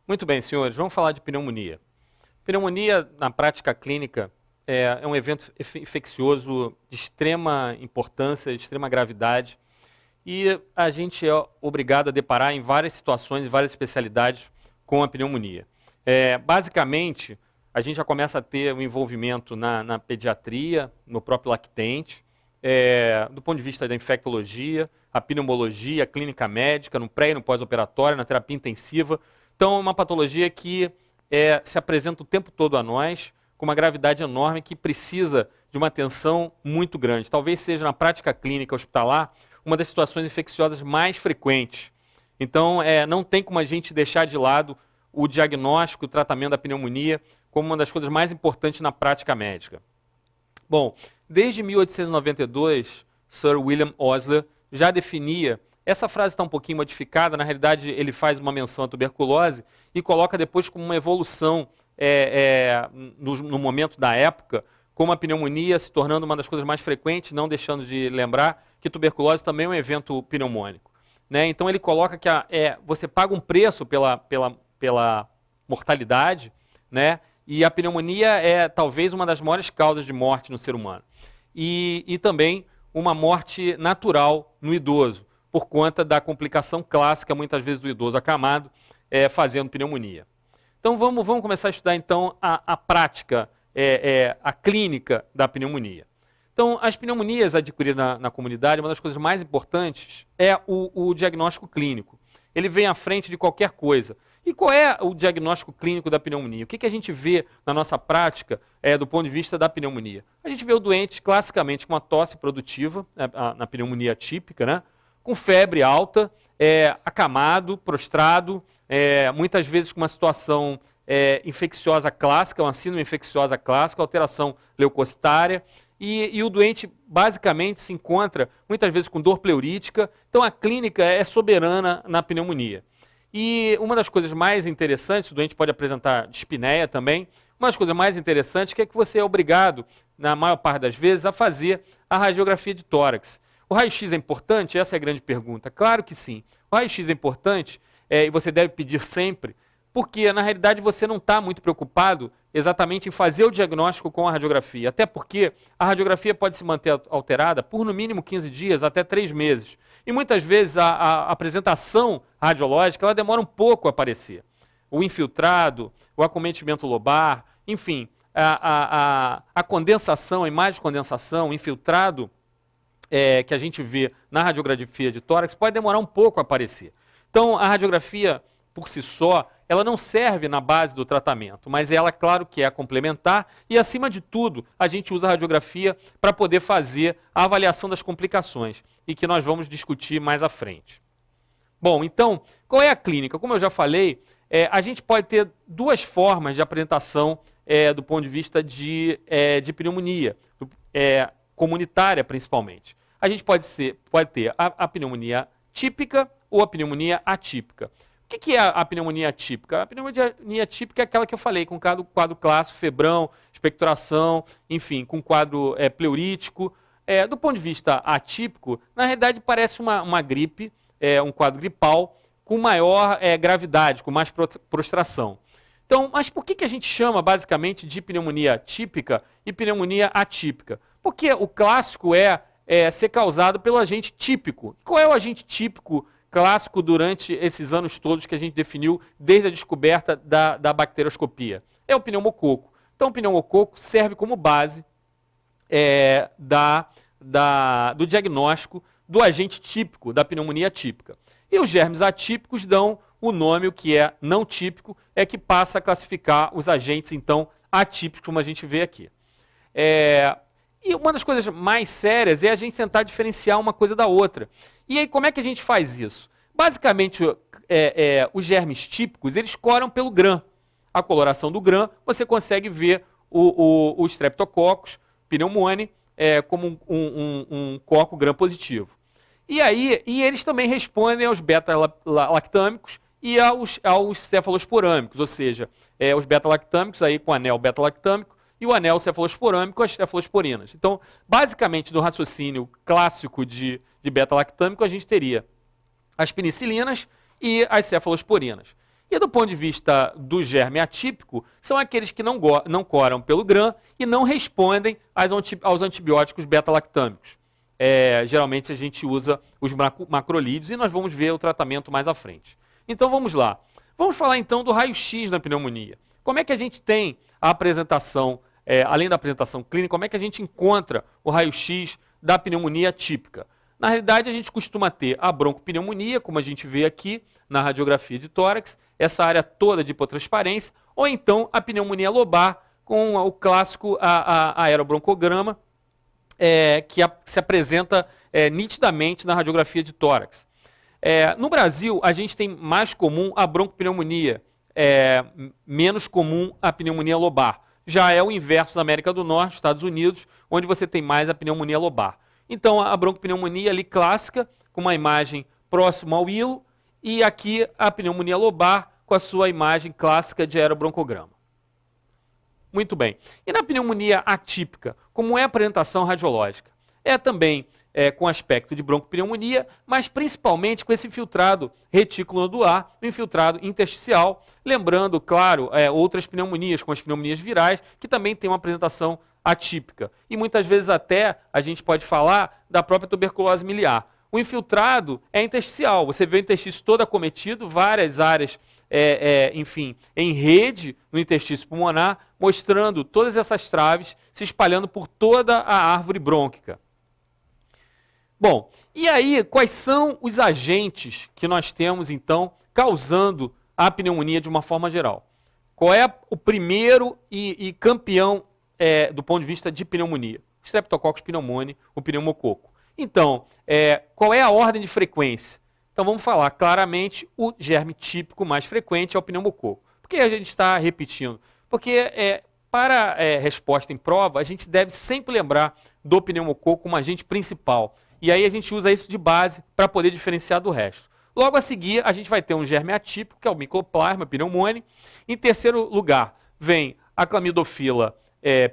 Muito bem, senhores, vamos falar de pneumonia. Pneumonia, na prática clínica, é um evento infeccioso de extrema importância, de extrema gravidade, e a gente é obrigado a deparar em várias situações, em várias especialidades com a pneumonia. Basicamente, a gente já começa a ter um envolvimento na pediatria, no próprio lactente, do ponto de vista da infectologia, a pneumologia, a clínica médica, no pré e no pós-operatório, na terapia intensiva. Então, é uma patologia que se apresenta o tempo todo a nós, com uma gravidade enorme que precisa de uma atenção muito grande. Talvez seja, na prática clínica hospitalar, uma das situações infecciosas mais frequentes. Então, não tem como a gente deixar de lado o diagnóstico e o tratamento da pneumonia como uma das coisas mais importantes na prática médica. Bom, desde 1892, Sir William Osler já definia, essa frase está um pouquinho modificada, na realidade ele faz uma menção à tuberculose e coloca depois como uma evolução no momento da época, como a pneumonia se tornando uma das coisas mais frequentes, não deixando de lembrar que tuberculose também é um evento pneumônico. Né? Então ele coloca que você paga um preço pela mortalidade, né? E a pneumonia é talvez uma das maiores causas de morte no ser humano. E também uma morte natural no idoso, por conta da complicação clássica, muitas vezes, do idoso acamado, fazendo pneumonia. Então vamos começar a estudar então a prática, a clínica da pneumonia. Então, as pneumonias adquiridas na comunidade, uma das coisas mais importantes é o diagnóstico clínico. Ele vem à frente de qualquer coisa. E qual é o diagnóstico clínico da pneumonia? O que a gente vê na nossa prática do ponto de vista da pneumonia? A gente vê o doente classicamente com uma tosse produtiva, na pneumonia típica, né? Com febre alta, acamado, prostrado, muitas vezes com uma situação infecciosa clássica, uma síndrome infecciosa clássica, alteração leucocitária, e o doente basicamente se encontra muitas vezes com dor pleurítica, então a clínica é soberana na pneumonia. E uma das coisas mais interessantes, o doente pode apresentar dispneia também, uma das coisas mais interessantes é que você é obrigado, na maior parte das vezes, a fazer a radiografia de tórax. O raio-x é importante? Essa é a grande pergunta. Claro que sim. O raio-x é importante e você deve pedir sempre, porque na realidade você não está muito preocupado exatamente em fazer o diagnóstico com a radiografia, até porque a radiografia pode se manter alterada por no mínimo 15 dias até 3 meses. E muitas vezes a apresentação radiológica ela demora um pouco a aparecer. O infiltrado, o acometimento lobar, enfim, a condensação, a imagem de condensação, o infiltrado que a gente vê na radiografia de tórax pode demorar um pouco a aparecer. Então, a radiografia, por si só, ela não serve na base do tratamento, mas ela, claro que é complementar e, acima de tudo, a gente usa a radiografia para poder fazer a avaliação das complicações e que nós vamos discutir mais à frente. Bom, então, qual é a clínica? Como eu já falei, a gente pode ter duas formas de apresentação do ponto de vista de pneumonia, comunitária principalmente. A gente pode ter a pneumonia típica ou a pneumonia atípica. O que é a pneumonia atípica? A pneumonia atípica é aquela que eu falei, com quadro clássico, febrão, expectoração, enfim, com quadro pleurítico. Do ponto de vista atípico, na realidade parece uma gripe, um quadro gripal, com maior gravidade, com mais prostração. Então, mas por que a gente chama basicamente de pneumonia típica e pneumonia atípica? Porque o clássico ser causado pelo agente típico. Qual é o agente típico clássico durante esses anos todos que a gente definiu desde a descoberta da bacterioscopia? É o pneumococo. Então, o pneumococo serve como base do diagnóstico do agente típico da pneumonia típica. E os germes atípicos dão o nome, o que é não típico, que passa a classificar os agentes, então, atípicos, como a gente vê aqui. E uma das coisas mais sérias é a gente tentar diferenciar uma coisa da outra. E aí, como é que a gente faz isso? Basicamente, os germes típicos, eles coram pelo Gram. A coloração do Gram, você consegue ver o Streptococcus pneumoniae como um coco Gram positivo. E eles também respondem aos beta-lactâmicos e aos cefalosporâmicos, ou seja, os beta-lactâmicos aí com anel beta-lactâmico e o anel cefalosporâmico, as cefalosporinas. Então, basicamente, no raciocínio clássico de beta-lactâmico, a gente teria as penicilinas e as cefalosporinas. E do ponto de vista do germe atípico, são aqueles que não coram pelo Gram e não respondem aos antibióticos beta-lactâmicos. Geralmente a gente usa os macrolídeos e nós vamos ver o tratamento mais à frente. Então vamos lá. Vamos falar então do raio-x na pneumonia. Como é que a gente tem a apresentação, além da apresentação clínica, como é que a gente encontra o raio-x da pneumonia típica? Na realidade, a gente costuma ter a broncopneumonia, como a gente vê aqui na radiografia de tórax, essa área toda de hipotransparência, ou então a pneumonia lobar, com o clássico aerobroncograma, que se apresenta nitidamente na radiografia de tórax. No Brasil, a gente tem mais comum a broncopneumonia, menos comum a pneumonia lobar. Já é o inverso da América do Norte, Estados Unidos, onde você tem mais a pneumonia lobar. Então, a broncopneumonia ali clássica, com uma imagem próxima ao hilo, e aqui a pneumonia lobar com a sua imagem clássica de aerobroncograma. Muito bem. E na pneumonia atípica, como é a apresentação radiológica? Também com aspecto de broncopneumonia, mas principalmente com esse infiltrado retículo nodular, o infiltrado intersticial, lembrando, claro, outras pneumonias, como as pneumonias virais, que também têm uma apresentação atípica. E muitas vezes até a gente pode falar da própria tuberculose miliar. O infiltrado é intersticial, você vê o interstício todo acometido, várias áreas, enfim, em rede no interstício pulmonar, mostrando todas essas traves se espalhando por toda a árvore brônquica. Bom, e aí, quais são os agentes que nós temos, então, causando a pneumonia de uma forma geral? Qual é o primeiro e campeão do ponto de vista de pneumonia? Streptococcus pneumoniae, o pneumococo. Então, qual é a ordem de frequência? Então, vamos falar claramente, o germe típico mais frequente é o pneumococo. Por que a gente está repetindo? Porque para resposta em prova, a gente deve sempre lembrar do pneumococo como agente principal. E aí a gente usa isso de base para poder diferenciar do resto. Logo a seguir, a gente vai ter um germe atípico, que é o Mycoplasma pneumoniae. Em terceiro lugar, vem a Clamidofila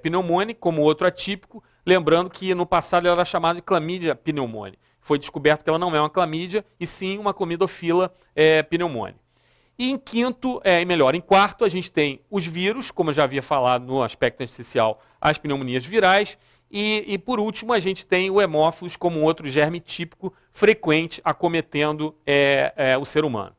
pneumoniae, como outro atípico. Lembrando que no passado ela era chamada de Chlamydia pneumoniae. Foi descoberto que ela não é uma clamídia, e sim uma Clamidofila pneumoniae. E em quarto, a gente tem os vírus, como eu já havia falado no aspecto essencial, as pneumonias virais. E por último, a gente tem o hemófilos como outro germe típico frequente acometendo o ser humano.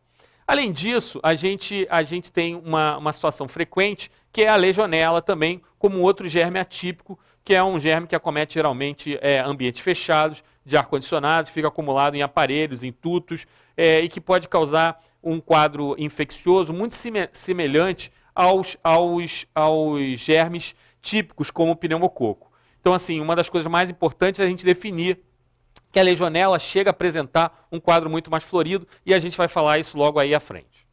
Além disso, a gente tem uma situação frequente, que é a legionela também, como outro germe atípico, que é um germe que acomete geralmente ambientes fechados, de ar-condicionado, fica acumulado em aparelhos, em dutos, e que pode causar um quadro infeccioso muito semelhante aos germes típicos, como o pneumococo. Então, assim, uma das coisas mais importantes é a gente definir que a legionela chega a apresentar um quadro muito mais florido, e a gente vai falar isso logo aí à frente.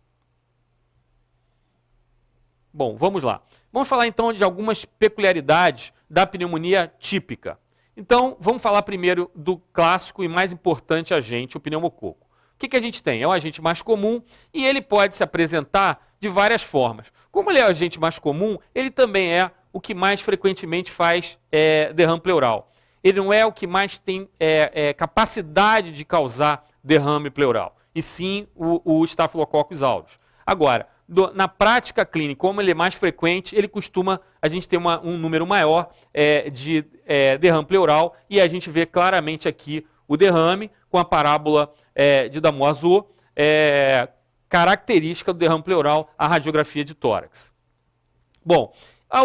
Bom, vamos lá. Vamos falar então de algumas peculiaridades da pneumonia típica. Então, vamos falar primeiro do clássico e mais importante agente, o pneumococo. O que a gente tem? É o agente mais comum e ele pode se apresentar de várias formas. Como ele é o agente mais comum, ele também é o que mais frequentemente faz derrame pleural. Ele não é o que mais tem capacidade de causar derrame pleural, e sim o Staphylococcus aureus. Agora, na prática clínica, como ele é mais frequente, a gente tem um número maior de derrame pleural, e a gente vê claramente aqui o derrame com a parábola de Damoiseau, característica do derrame pleural, a radiografia de tórax. Bom, a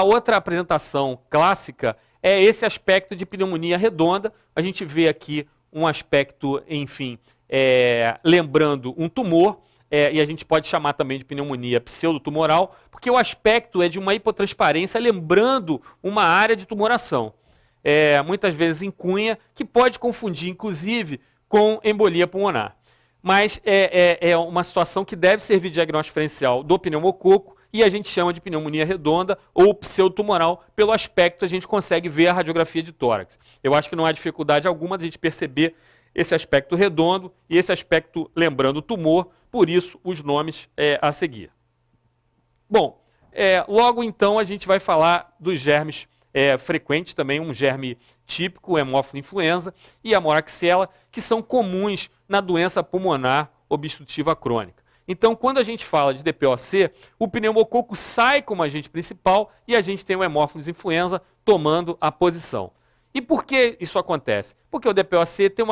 outra apresentação clássica é esse aspecto de pneumonia redonda. A gente vê aqui um aspecto, enfim, lembrando um tumor, e a gente pode chamar também de pneumonia pseudotumoral, porque o aspecto é de uma hipotransparência lembrando uma área de tumoração. Muitas vezes em cunha, que pode confundir, inclusive, com embolia pulmonar. Mas é uma situação que deve servir de diagnóstico diferencial do pneumococo, e a gente chama de pneumonia redonda ou pseudotumoral. Pelo aspecto, a gente consegue ver a radiografia de tórax. Eu acho que não há dificuldade alguma de a gente perceber esse aspecto redondo e esse aspecto lembrando o tumor, por isso os nomes a seguir. Bom, logo então a gente vai falar dos germes frequentes também, um germe típico, o hemófilo influenza e a moraxella, que são comuns na doença pulmonar obstrutiva crônica. Então, quando a gente fala de DPOC, o pneumococo sai como agente principal e a gente tem o Haemophilus influenza tomando a posição. E por que isso acontece? Porque o DPOC tem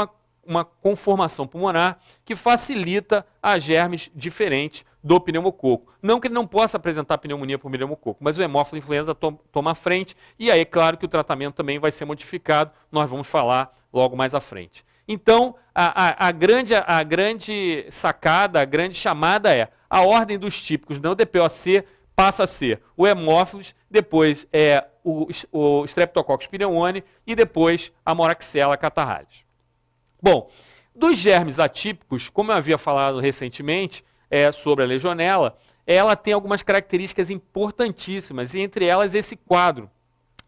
uma conformação pulmonar que facilita a germes diferentes do pneumococo. Não que ele não possa apresentar pneumonia por pneumococo, mas o Haemophilus influenza toma a frente e aí é claro que o tratamento também vai ser modificado, nós vamos falar logo mais à frente. Então, a grande sacada, a grande chamada é a ordem dos típicos no DPOC passa a ser o Haemophilus, depois o Streptococcus pneumoniae e depois a Moraxella catarrhalis. Bom, dos germes atípicos, como eu havia falado recentemente sobre a legionela, ela tem algumas características importantíssimas, e entre elas esse quadro,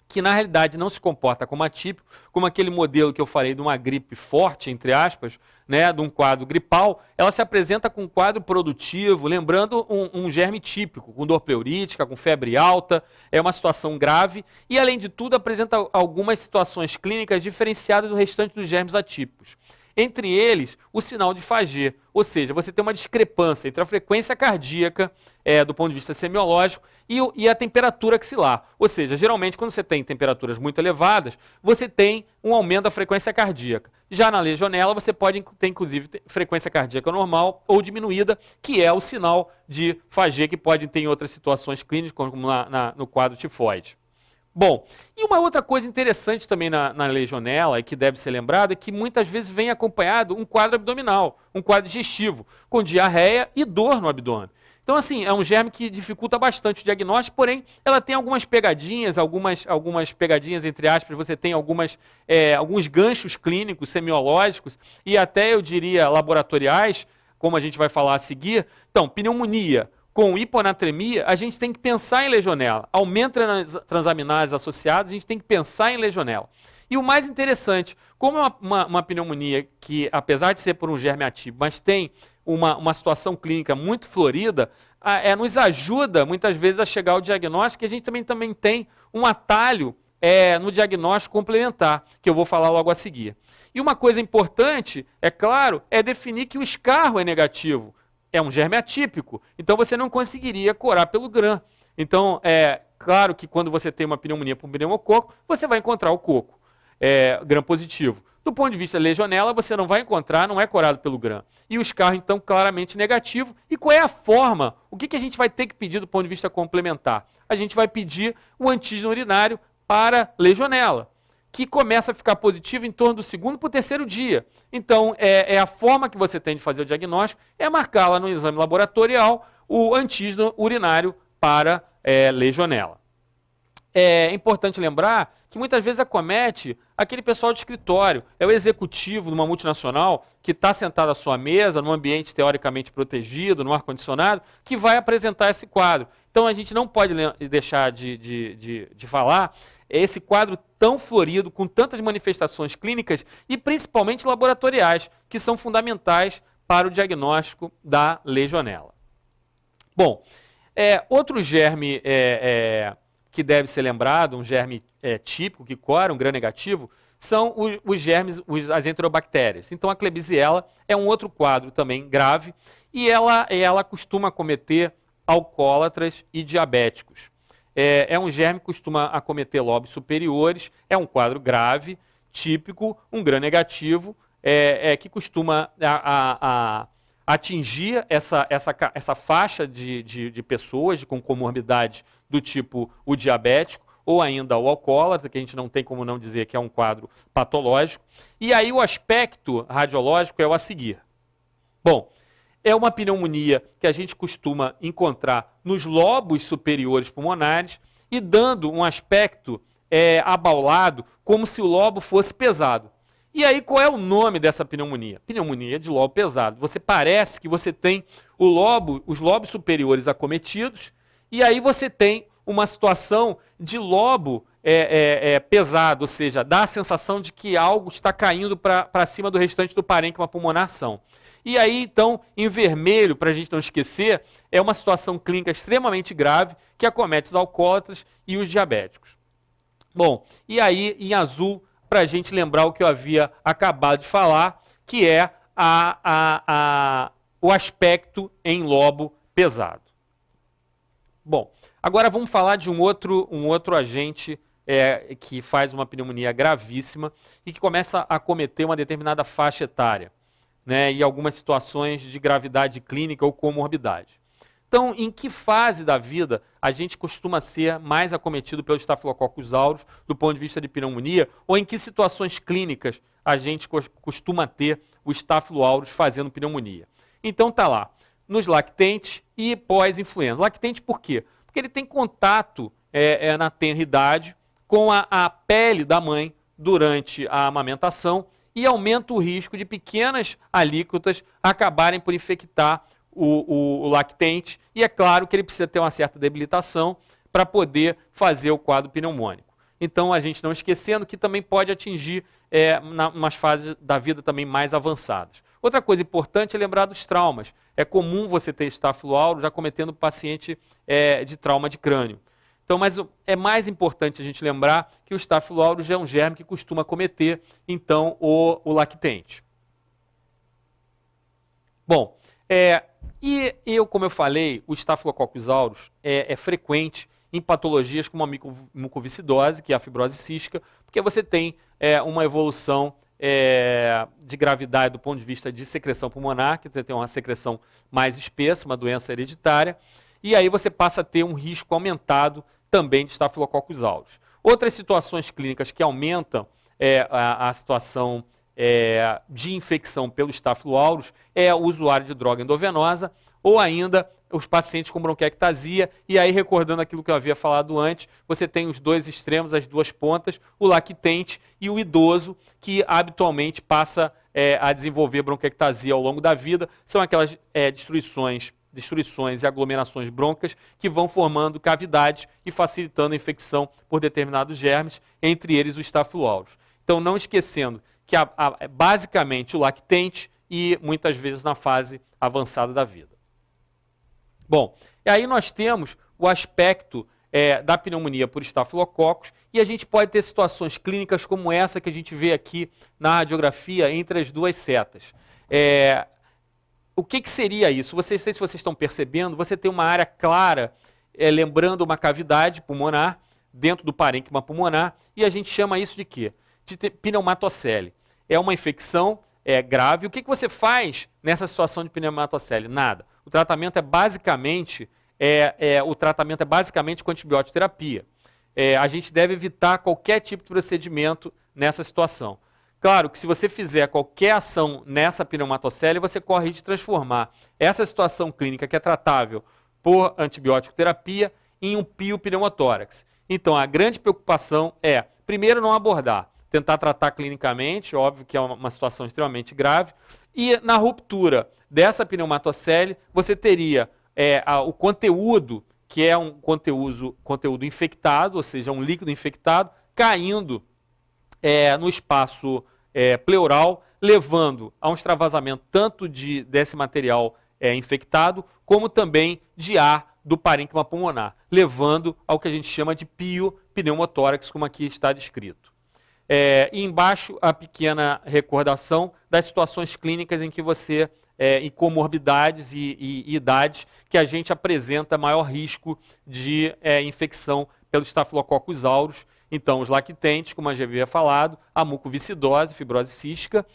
que na realidade não se comporta como atípico, como aquele modelo que eu falei de uma gripe forte, entre aspas, né, de um quadro gripal, ela se apresenta com um quadro produtivo, lembrando um germe típico, com dor pleurítica, com febre alta, é uma situação grave, e além de tudo apresenta algumas situações clínicas diferenciadas do restante dos germes atípicos. Entre eles, o sinal de Fagê, ou seja, você tem uma discrepância entre a frequência cardíaca, do ponto de vista semiológico, e a temperatura axilar. Ou seja, geralmente, quando você tem temperaturas muito elevadas, você tem um aumento da frequência cardíaca. Já na legionela, você pode ter, inclusive, frequência cardíaca normal ou diminuída, que é o sinal de Fagê, que pode ter em outras situações clínicas, como no quadro tifoide. Bom, e uma outra coisa interessante também na legionela, e que deve ser lembrada, é que muitas vezes vem acompanhado um quadro abdominal, um quadro digestivo, com diarreia e dor no abdômen. Então, assim, é um germe que dificulta bastante o diagnóstico, porém, ela tem algumas pegadinhas, algumas pegadinhas, entre aspas, você tem alguns ganchos clínicos, semiológicos, e até, eu diria, laboratoriais, como a gente vai falar a seguir. Então, pneumonia com hiponatremia, a gente tem que pensar em legionela. Aumento transaminases associados, a gente tem que pensar em legionela. E o mais interessante, como é uma pneumonia que, apesar de ser por um germe ativo, mas tem uma situação clínica muito florida, nos ajuda muitas vezes a chegar ao diagnóstico, e a gente também tem um atalho no diagnóstico complementar, que eu vou falar logo a seguir. E uma coisa importante, é claro, é definir que o escarro é negativo. É um germe atípico, então você não conseguiria curar pelo Gram. Então, é claro que quando você tem uma pneumonia por pneumococo, você vai encontrar o coco, Gram positivo. Do ponto de vista legionela, você não vai encontrar, não é curado pelo Gram. E o escarro, então, claramente negativo. E qual é a forma? O que a gente vai ter que pedir do ponto de vista complementar? A gente vai pedir o antígeno urinário para legionela, que começa a ficar positivo em torno do segundo para o terceiro dia. Então, a forma que você tem de fazer o diagnóstico é marcar lá no exame laboratorial o antígeno urinário para legionela. É importante lembrar que muitas vezes acomete aquele pessoal de escritório, é o executivo de uma multinacional que está sentado à sua mesa, num ambiente teoricamente protegido, no ar-condicionado, que vai apresentar esse quadro. Então a gente não pode deixar de falar esse quadro tão florido, com tantas manifestações clínicas e principalmente laboratoriais, que são fundamentais para o diagnóstico da legionela. Bom, outro germe que deve ser lembrado, um germe típico que cora, um Gram negativo, são os germes, as enterobactérias. Então a Klebsiella é um outro quadro também grave e ela costuma acometer alcoólatras e diabéticos. É um germe que costuma acometer lobos superiores, é um quadro grave, típico, um Gram negativo, que costuma atingir essa faixa de pessoas com comorbidade do tipo o diabético, ou ainda o alcoólatra, que a gente não tem como não dizer que é um quadro patológico. E aí o aspecto radiológico é o a seguir. Bom, é uma pneumonia que a gente costuma encontrar nos lobos superiores pulmonares e dando um aspecto abaulado, como se o lobo fosse pesado. E aí qual é o nome dessa pneumonia? Pneumonia de lobo pesado. Você parece que você tem os lobos superiores acometidos e aí você tem uma situação de lobo pesado, ou seja, dá a sensação de que algo está caindo para cima do restante do parênquima pulmonar são. E aí, então, em vermelho, para a gente não esquecer, é uma situação clínica extremamente grave que acomete os alcoólatras e os diabéticos. Bom, e aí, em azul, para a gente lembrar o que eu havia acabado de falar, que é o aspecto em lobo pesado. Bom, agora vamos falar de um outro agente que faz uma pneumonia gravíssima e que começa a acometer uma determinada faixa etária, né, e algumas situações de gravidade clínica ou comorbidade. Então, em que fase da vida a gente costuma ser mais acometido pelo Staphylococcus aureus do ponto de vista de pneumonia, ou em que situações clínicas a gente costuma ter o Staphylo aureus fazendo pneumonia? Então tá lá, nos lactentes e pós-influenza. Lactente por quê? Porque ele tem contato na tenra idade com a pele da mãe durante a amamentação e aumenta o risco de pequenas alíquotas acabarem por infectar o lactente, e é claro que ele precisa ter uma certa debilitação para poder fazer o quadro pneumônico. Então, a gente não esquecendo que também pode atingir umas fases da vida também mais avançadas. Outra coisa importante é lembrar dos traumas. É comum você ter Staphylo aureus já cometendo paciente de trauma de crânio. Então, mas é mais importante a gente lembrar que o Staphylo aureus é um germe que costuma cometer, então, o lactente. Bom, como eu falei, o Staphylococcus aureus é frequente em patologias como a mucoviscidose, que é a fibrose cística, porque você tem uma evolução de gravidade do ponto de vista de secreção pulmonar, que você tem uma secreção mais espessa, uma doença hereditária, e aí você passa a ter um risco aumentado também de Staphylococcus aureus. Outras situações clínicas que aumentam a situação de infecção pelo Staphylo aureus é o usuário de droga endovenosa ou ainda os pacientes com bronquiectasia, e aí recordando aquilo que eu havia falado antes, você tem os dois extremos, as duas pontas, o lactente e o idoso, que habitualmente passa a desenvolver bronquiectasia ao longo da vida, são aquelas destruições e aglomerações brôncas que vão formando cavidades e facilitando a infecção por determinados germes, entre eles o Staphylo aureus. Então, não esquecendo que basicamente o lactente e muitas vezes na fase avançada da vida. Bom, e aí nós temos o aspecto da pneumonia por estafilococos e a gente pode ter situações clínicas como essa que a gente vê aqui na radiografia entre as duas setas. O que seria isso? Não sei se vocês estão percebendo, você tem uma área clara, lembrando uma cavidade pulmonar dentro do parênquima pulmonar, e a gente chama isso de quê? De pneumatocele. É uma infecção grave. O que você faz nessa situação de pneumatocele? Nada. O tratamento é basicamente com antibiótico terapia. A gente deve evitar qualquer tipo de procedimento nessa situação. Claro que se você fizer qualquer ação nessa pneumatocele, você corre risco de transformar essa situação clínica que é tratável por antibiótico terapia em um piopneumotórax. Então, a grande preocupação é, primeiro, não abordar, tentar tratar clinicamente, óbvio que é uma situação extremamente grave, e na ruptura dessa pneumatocele, você teria o conteúdo, que é um conteúdo infectado, ou seja, um líquido infectado, caindo no espaço pleural, levando a um extravasamento tanto desse material infectado, como também de ar do parênquima pulmonar, levando ao que a gente chama de piopneumotórax, como aqui está descrito. E embaixo a pequena recordação das situações clínicas em que você, em comorbidades e idades, que a gente apresenta maior risco de infecção pelo Staphylococcus aureus. Então, os lactentes, como eu já havia falado, a mucoviscidose, fibrose cística,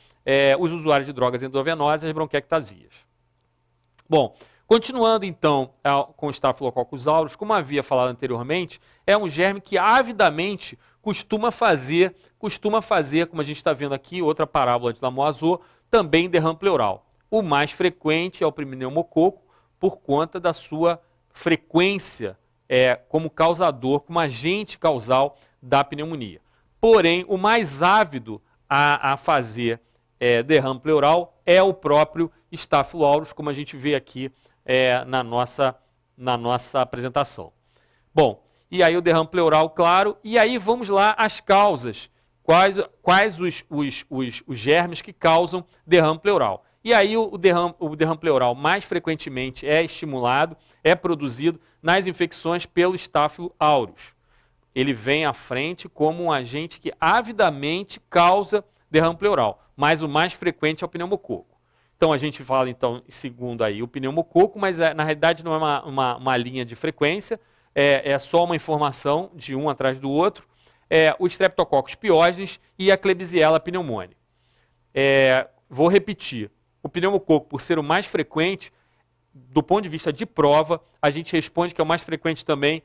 os usuários de drogas endovenosas e as bronquiectasias. Bom, continuando então com o Staphylococcus aureus, como havia falado anteriormente, é um germe que avidamente costuma fazer, como a gente está vendo aqui, outra parábola de Lamoisot, também derrame pleural. O mais frequente é o pneumococo, por conta da sua frequência como causador, como agente causal da pneumonia. Porém, o mais ávido a fazer derrame pleural é o próprio Staphylo aureus, como a gente vê aqui na nossa apresentação. Bom, e aí o derrame pleural, claro, e aí vamos lá as causas. Quais os germes que causam derrame pleural? E aí o derrame pleural mais frequentemente é estimulado, é produzido nas infecções pelo Staphylo aureus. Ele vem à frente como um agente que avidamente causa derrame pleural, mas o mais frequente é o pneumococo. Então a gente fala, então, segundo aí, o pneumococo, mas na realidade não é uma linha de frequência, é só uma informação de um atrás do outro. O Streptococcus pyogenes e a Klebsiella pneumoniae. Vou repetir, o pneumococo, por ser o mais frequente, do ponto de vista de prova, a gente responde que é o mais frequente também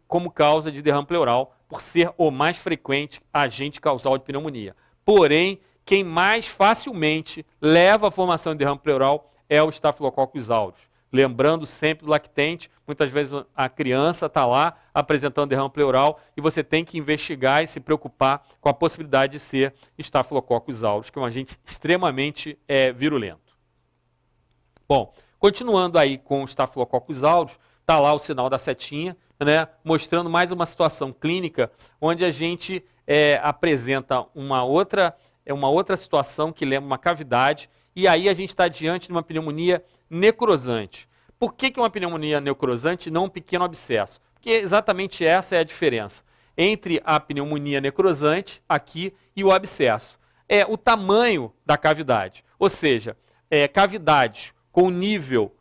como causa de derrame pleural, por ser o mais frequente agente causal de pneumonia. Porém, quem mais facilmente leva à formação de derrame pleural é o Staphylococcus aureus. Lembrando sempre do lactente, muitas vezes a criança está lá apresentando derrame pleural e você tem que investigar e se preocupar com a possibilidade de ser Staphylococcus aureus, que é um agente extremamente virulento. Bom, continuando aí com o Staphylococcus aureus, está lá o sinal da setinha, né, mostrando mais uma situação clínica onde a gente apresenta uma outra situação que lembra uma cavidade, e aí a gente está diante de uma pneumonia necrosante. Por que é uma pneumonia necrosante e não um pequeno abscesso? Porque exatamente essa é a diferença entre a pneumonia necrosante aqui e o abscesso. É o tamanho da cavidade, ou seja, cavidades com nível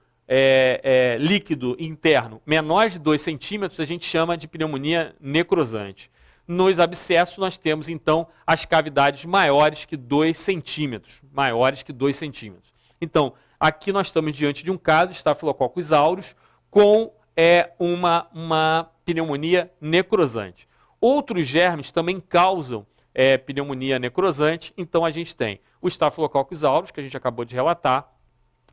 líquido interno menor de 2 centímetros, a gente chama de pneumonia necrosante. Nos abscessos, nós temos, então, as cavidades maiores que 2 centímetros. Então, aqui nós estamos diante de um caso de Staphylococcus aureus com uma pneumonia necrosante. Outros germes também causam pneumonia necrosante, então a gente tem o Staphylococcus aureus, que a gente acabou de relatar.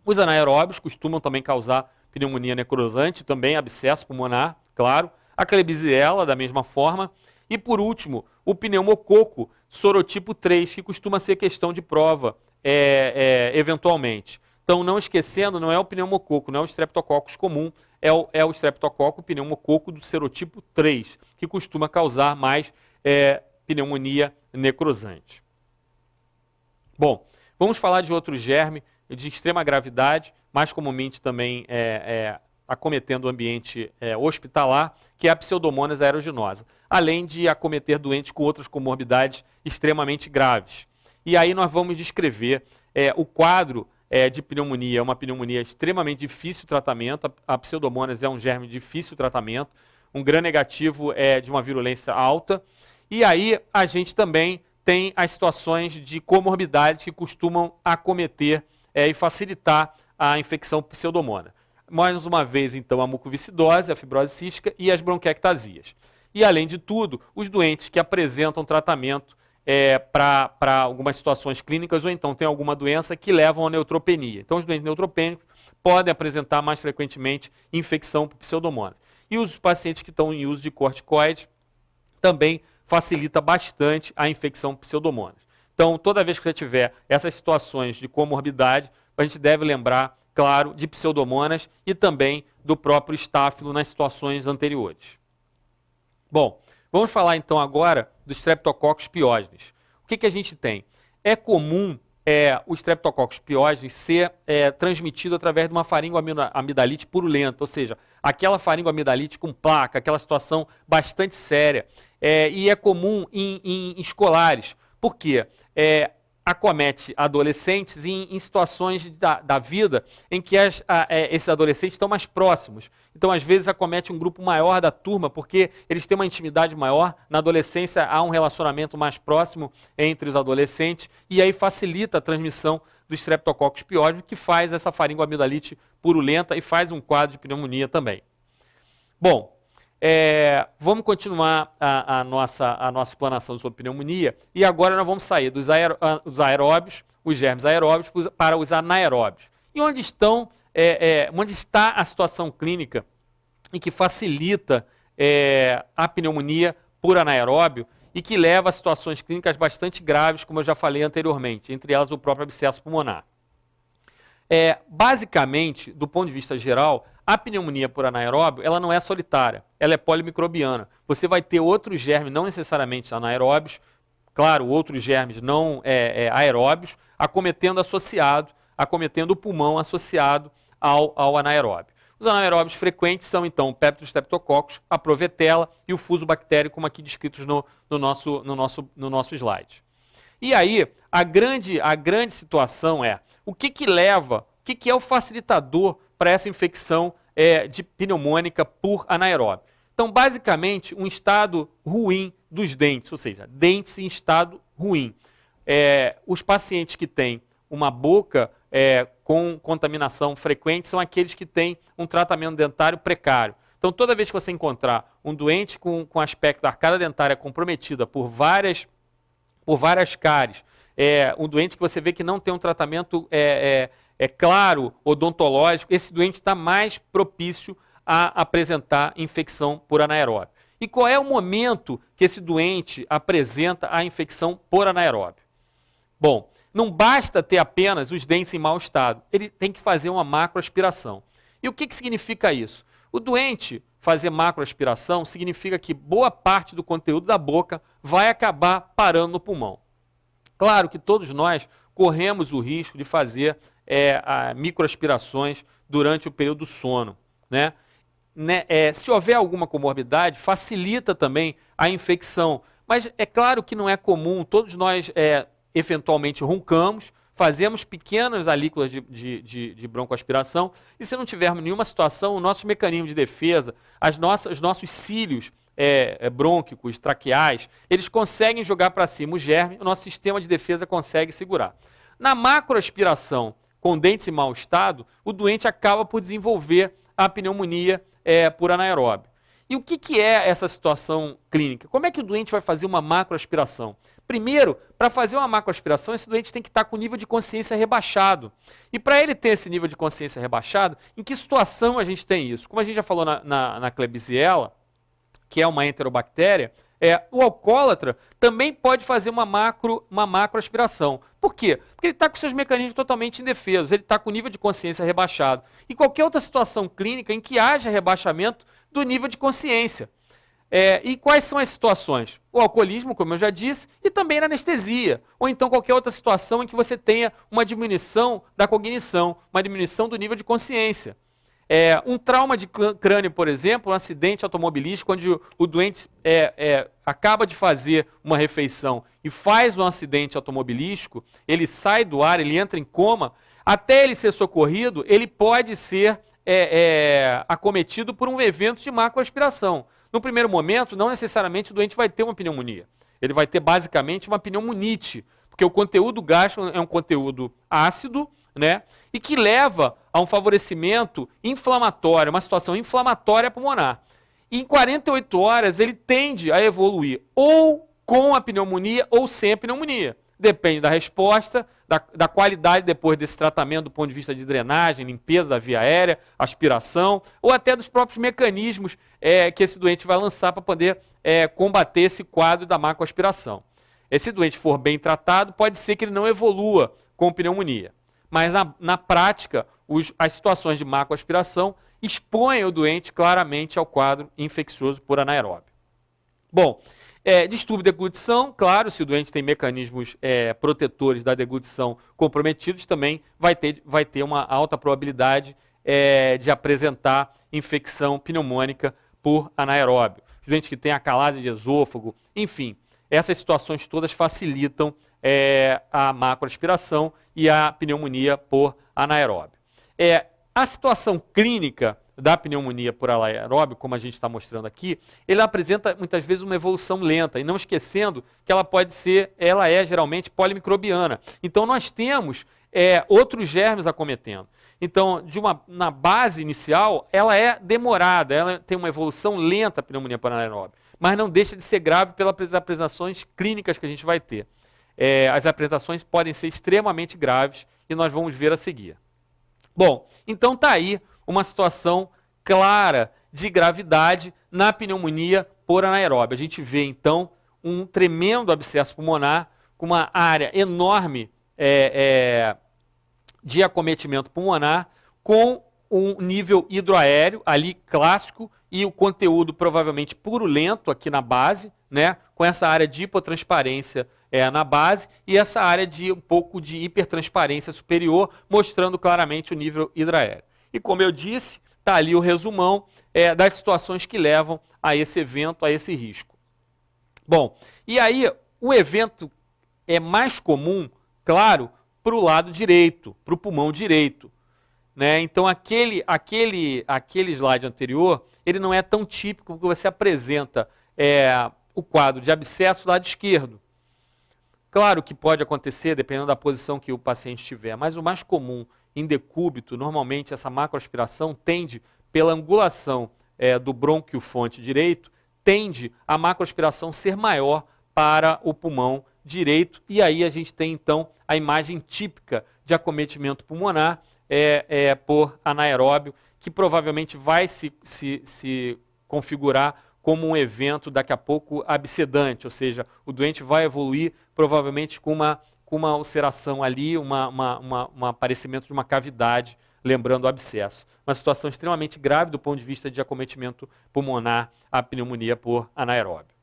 Os anaeróbios costumam também causar pneumonia necrosante, também abscesso pulmonar, claro. A Klebsiella, da mesma forma. E, por último, o pneumococo sorotipo 3, que costuma ser questão de prova, eventualmente. Então, não esquecendo, não é o pneumococo, não é o Streptococcus comum, é o Streptococcus pneumococo do serotipo 3, que costuma causar mais pneumonia necrosante. Bom, vamos falar de outro germe de extrema gravidade, mais comumente também acometendo o ambiente hospitalar, que é a Pseudomonas aeruginosa, além de acometer doentes com outras comorbidades extremamente graves. E aí nós vamos descrever o quadro de pneumonia, é uma pneumonia extremamente difícil de tratamento, a Pseudomonas é um germe de difícil tratamento, um gram-negativo de uma virulência alta, e aí a gente também tem as situações de comorbidades que costumam acometer e facilitar a infecção por Pseudomonas. Mais uma vez, então, a mucoviscidose, a fibrose cística e as bronquiectasias. E, além de tudo, os doentes que apresentam tratamento para algumas situações clínicas ou então tem alguma doença que levam à neutropenia. Então, os doentes neutropênicos podem apresentar mais frequentemente infecção por Pseudomonas. E os pacientes que estão em uso de corticoide também facilita bastante a infecção por Pseudomonas. Então, toda vez que você tiver essas situações de comorbidade, a gente deve lembrar, claro, de Pseudomonas e também do próprio estáfilo nas situações anteriores. Bom, vamos falar então agora do Streptococcus pyogenes. O que a gente tem? É comum o Streptococcus pyogenes ser transmitido através de uma faringoamidalite purulenta, ou seja, aquela faringoamidalite com placa, aquela situação bastante séria. E é comum em escolares. Por quê? Acomete adolescentes em situações da vida em que esses adolescentes estão mais próximos. Então, às vezes, acomete um grupo maior da turma, porque eles têm uma intimidade maior. Na adolescência, há um relacionamento mais próximo entre os adolescentes, e aí facilita a transmissão do Streptococcus pyogenes, que faz essa faringoamidalite purulenta e faz um quadro de pneumonia também. Bom, vamos continuar a nossa explanação sobre pneumonia, e agora nós vamos sair dos aeróbios, os germes aeróbios, para os anaeróbios. E onde está a situação clínica em que facilita a pneumonia por anaeróbio e que leva a situações clínicas bastante graves, como eu já falei anteriormente, entre elas o próprio abscesso pulmonar. Basicamente, do ponto de vista geral, a pneumonia por anaeróbio, ela não é solitária, ela é polimicrobiana. Você vai ter outros germes, não necessariamente anaeróbios, claro, outros germes não aeróbios, acometendo o pulmão associado ao anaeróbio. Os anaeróbios frequentes são, então, o Peptostreptococcus, a Provetella e o Fusobacterium, como aqui descritos no nosso slide. E aí, a grande situação é, o que leva, o que é o facilitador para essa infecção de pneumônica por anaeróbio? Então, basicamente, um estado ruim dos dentes, ou seja, dentes em estado ruim. Os pacientes que têm uma boca com contaminação frequente são aqueles que têm um tratamento dentário precário. Então, toda vez que você encontrar um doente com aspecto da arcada dentária comprometida por várias cáries, um doente que você vê que não tem um tratamento claro, odontológico, esse doente está mais propício a apresentar infecção por anaeróbio. E qual é o momento que esse doente apresenta a infecção por anaeróbio? Bom, não basta ter apenas os dentes em mau estado, ele tem que fazer uma macroaspiração. E o que significa isso? O doente fazer macroaspiração significa que boa parte do conteúdo da boca vai acabar parando no pulmão. Claro que todos nós corremos o risco de fazer microaspirações durante o período do sono, né? Se houver alguma comorbidade, facilita também a infecção. Mas é claro que não é comum, todos nós eventualmente roncamos, fazemos pequenas alíquotas de broncoaspiração, e se não tivermos nenhuma situação, o nosso mecanismo de defesa, os nossos cílios brônquicos, traqueais, eles conseguem jogar para cima o germe, o nosso sistema de defesa consegue segurar. Na macroaspiração, com dentes em mau estado, o doente acaba por desenvolver a pneumonia por anaeróbio. E o que é essa situação clínica? Como é que o doente vai fazer uma macroaspiração? Primeiro, para fazer uma macroaspiração, esse doente tem que estar com o nível de consciência rebaixado. E para ele ter esse nível de consciência rebaixado, em que situação a gente tem isso? Como a gente já falou na Klebsiella, que é uma enterobactéria, o alcoólatra também pode fazer uma macroaspiração. Por quê? Porque ele está com seus mecanismos totalmente indefesos, ele está com o nível de consciência rebaixado. E qualquer outra situação clínica em que haja rebaixamento do nível de consciência. E quais são as situações? O alcoolismo, como eu já disse, e também na anestesia. Ou então qualquer outra situação em que você tenha uma diminuição da cognição, uma diminuição do nível de consciência. Um trauma de crânio, por exemplo, um acidente automobilístico, onde o doente acaba de fazer uma refeição e faz um acidente automobilístico, ele sai do ar, ele entra em coma, até ele ser socorrido, ele pode ser acometido por um evento de macroaspiração. No primeiro momento, não necessariamente o doente vai ter uma pneumonia. Ele vai ter basicamente uma pneumonite, porque o conteúdo gástrico é um conteúdo ácido, né, e que leva a um favorecimento inflamatório, uma situação inflamatória pulmonar. E em 48 horas ele tende a evoluir ou com a pneumonia ou sem a pneumonia. Depende da resposta, da qualidade depois desse tratamento do ponto de vista de drenagem, limpeza da via aérea, aspiração, ou até dos próprios mecanismos que esse doente vai lançar para poder combater esse quadro da macroaspiração. Se o doente for bem tratado, pode ser que ele não evolua com pneumonia. Mas na prática, as situações de macroaspiração expõem o doente claramente ao quadro infeccioso por anaeróbio. Bom, distúrbio de deglutição, claro, se o doente tem mecanismos protetores da deglutição comprometidos, também vai ter uma alta probabilidade de apresentar infecção pneumônica por anaeróbio. Os doentes que têm acalase de esôfago, enfim, essas situações todas facilitam a macroaspiração e a pneumonia por anaeróbio. A situação clínica da pneumonia por anaeróbio, como a gente está mostrando aqui, ele apresenta muitas vezes uma evolução lenta, e não esquecendo que ela é geralmente polimicrobiana. Então nós temos outros germes acometendo. Então, na base inicial, ela é demorada, ela tem uma evolução lenta, a pneumonia por anaeróbio, mas não deixa de ser grave pelas apresentações clínicas que a gente vai ter. As apresentações podem ser extremamente graves e nós vamos ver a seguir. Bom, então está aí uma situação clara de gravidade na pneumonia por anaeróbio. A gente vê, então, um tremendo abscesso pulmonar com uma área enorme de acometimento pulmonar, com um nível hidroaéreo ali clássico e o conteúdo provavelmente purulento aqui na base, né, com essa área de hipotransparência na base e essa área de um pouco de hipertransparência superior, mostrando claramente o nível hidroaéreo. E como eu disse, está ali o resumão das situações que levam a esse evento, a esse risco. Bom, e aí o evento é mais comum, claro, para o lado direito, para o pulmão direito, né? Então, aquele slide anterior, ele não é tão típico, porque você apresenta o quadro de abscesso do lado esquerdo. Claro que pode acontecer, dependendo da posição que o paciente estiver, mas o mais comum em decúbito, normalmente essa macroaspiração tende, pela angulação do brônquio fonte direito, tende a macroaspiração ser maior para o pulmão direito, e aí a gente tem então a imagem típica de acometimento pulmonar por anaeróbio, que provavelmente vai se configurar como um evento daqui a pouco abscedante, ou seja, o doente vai evoluir provavelmente com uma ulceração ali, um aparecimento de uma cavidade, lembrando o abscesso. Uma situação extremamente grave do ponto de vista de acometimento pulmonar, a pneumonia por anaeróbio.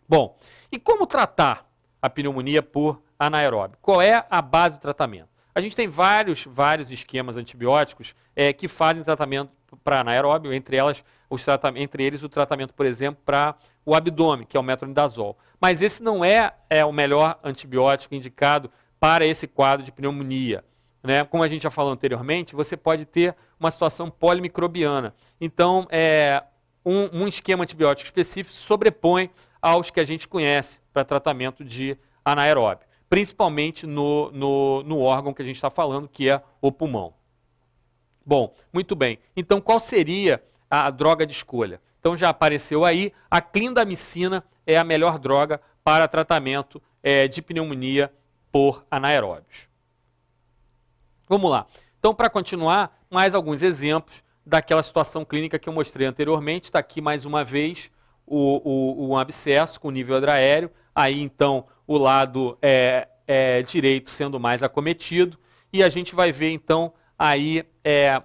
Bom, e como tratar a pneumonia por anaeróbio? Qual é a base do tratamento? A gente tem vários esquemas antibióticos que fazem tratamento para anaeróbio, entre eles o tratamento, por exemplo, para o abdômen, que é o metronidazol. Mas esse não é o melhor antibiótico indicado para esse quadro de pneumonia, né? Como a gente já falou anteriormente, você pode ter uma situação polimicrobiana. Então, um esquema antibiótico específico sobrepõe aos que a gente conhece para tratamento de anaeróbio, principalmente no órgão que a gente está falando, que é o pulmão. Bom, muito bem. Então, qual seria a droga de escolha? Então, já apareceu aí, a clindamicina é a melhor droga para tratamento de pneumonia por anaeróbios. Vamos lá. Então, para continuar, mais alguns exemplos daquela situação clínica que eu mostrei anteriormente. Está aqui mais uma vez um abscesso com nível hidroaéreo. Aí, então, o lado direito sendo mais acometido. E a gente vai ver, então, aí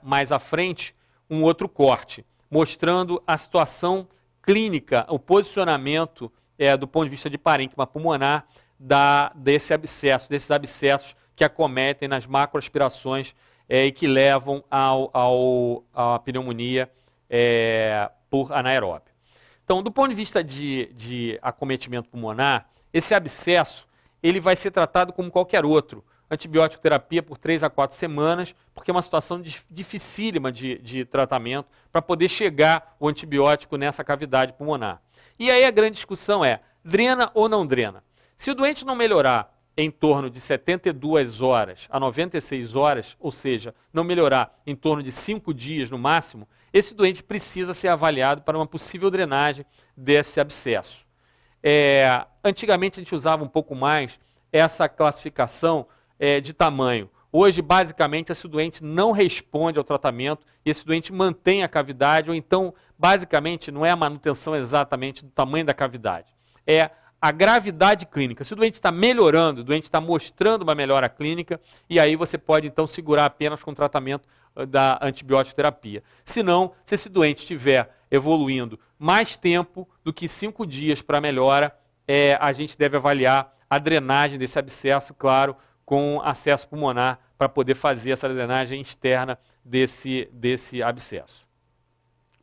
mais à frente, um outro corte, mostrando a situação clínica, o posicionamento do ponto de vista de parênquima pulmonar desses abscessos que acometem nas macroaspirações e que levam à pneumonia por anaeróbio. Então, do ponto de vista de acometimento pulmonar, esse abscesso ele vai ser tratado como qualquer outro. Antibiótico terapia por 3 a 4 semanas, porque é uma situação dificílima de tratamento para poder chegar o antibiótico nessa cavidade pulmonar. E aí a grande discussão é, drena ou não drena? Se o doente não melhorar em torno de 72 horas a 96 horas, ou seja, não melhorar em torno de 5 dias no máximo, esse doente precisa ser avaliado para uma possível drenagem desse abscesso. Antigamente a gente usava um pouco mais essa classificação de tamanho. Hoje, basicamente, se o doente não responde ao tratamento e esse doente mantém a cavidade, ou então, basicamente, não é a manutenção exatamente do tamanho da cavidade, é a gravidade clínica. Se o doente está melhorando, o doente está mostrando uma melhora clínica, e aí você pode, então, segurar apenas com o tratamento da antibiótico terapia. Se não, se esse doente estiver evoluindo mais tempo do que 5 dias para melhora, a gente deve avaliar a drenagem desse abscesso, claro, com acesso pulmonar para poder fazer essa drenagem externa desse abscesso.